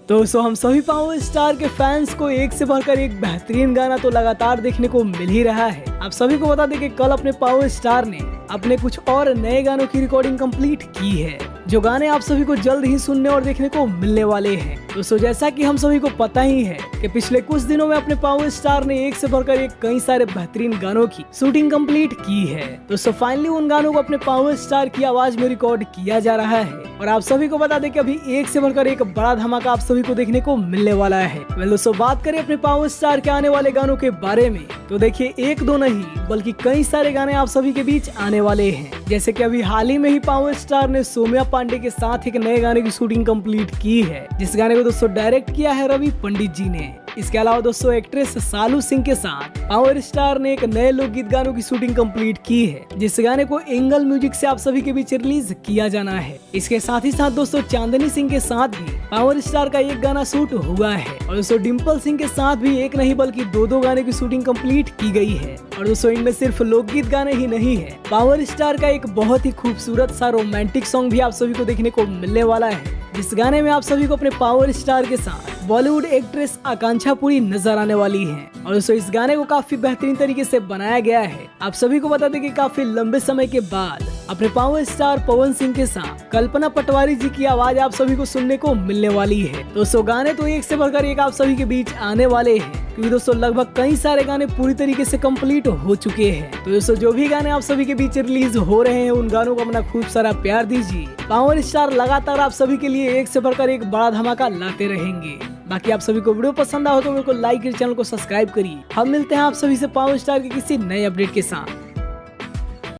दोस्तों हम सभी पावर स्टार के फैंस को एक से बढ़कर एक बेहतरीन गाना तो लगातार देखने को मिल ही रहा है। आप सभी को बता दें कि कल अपने पावर स्टार ने अपने कुछ और नए गानों की रिकॉर्डिंग कंप्लीट की है, जो गाने आप सभी को जल्द ही सुनने और देखने को मिलने वाले हैं। दोस्तों जैसा कि हम सभी को पता ही है कि पिछले कुछ दिनों में अपने पावर स्टार ने एक से बढ़कर एक कई सारे बेहतरीन गानों की शूटिंग कंप्लीट की है। दोस्तों फाइनली उन गानों को अपने पावर स्टार की आवाज में रिकॉर्ड किया जा रहा है और आप सभी को बता दें कि अभी एक से बढ़कर एक बड़ा धमाका आप सभी को देखने को मिलने वाला है। दोस्तों बात करें अपने पावर स्टार के आने वाले गानों के बारे में तो देखिए एक दो नहीं बल्कि कई सारे गाने आप सभी के बीच आने वाले हैं। जैसे कि अभी हाल ही में ही पावर स्टार ने सौम्या पांडे के साथ एक नए गाने की शूटिंग कंप्लीट की है, जिस गाने को दोस्तों डायरेक्ट किया है रवि पंडित जी ने। इसके अलावा दोस्तों एक्ट्रेस सालू सिंह के साथ पावर स्टार ने एक नए लोकगीत गानों की शूटिंग कंप्लीट की है, जिस गाने को एंगल म्यूजिक से आप सभी के बीच रिलीज किया जाना है। इसके साथ ही साथ दोस्तों चांदनी सिंह के साथ भी पावर स्टार का एक गाना शूट हुआ है और दोस्तों डिम्पल सिंह के साथ भी एक नहीं बल्कि दो गाने की शूटिंग कंप्लीट की गई है। और दोस्तों इनमें सिर्फ लोकगीत गाने ही नहीं है, पावर स्टार का एक बहुत ही खूबसूरत सा रोमांटिक सॉन्ग भी आप सभी को देखने को मिलने वाला है, जिस गाने में आप सभी को अपने पावर स्टार के साथ बॉलीवुड एक्ट्रेस आकांक्षा पुरी नजर आने वाली हैं। और दोस्तों इस गाने को काफी बेहतरीन तरीके से बनाया गया है। आप सभी को बता दें कि काफी लंबे समय के बाद अपने पावर स्टार पवन सिंह के साथ कल्पना पटवारी जी की आवाज आप सभी को सुनने को मिलने वाली है। दोस्तों गाने तो एक से बढ़कर एक आप सभी के बीच आने वाले हैं, क्योंकि दोस्तों लगभग कई सारे गाने पूरी तरीके से कंप्लीट हो चुके हैं। तो दोस्तों जो भी गाने आप सभी के बीच रिलीज हो रहे हैं उन गानों को अपना खूब सारा प्यार दीजिए। पावर स्टार लगातार आप सभी के लिए एक से बढ़कर एक बड़ा धमाका लाते रहेंगे। बाकी आप सभी को वीडियो पसंद आया हो तो मेरे को लाइक और चैनल को सब्सक्राइब करिए। हम मिलते हैं आप सभी से पावर स्टार के किसी नए अपडेट के साथ।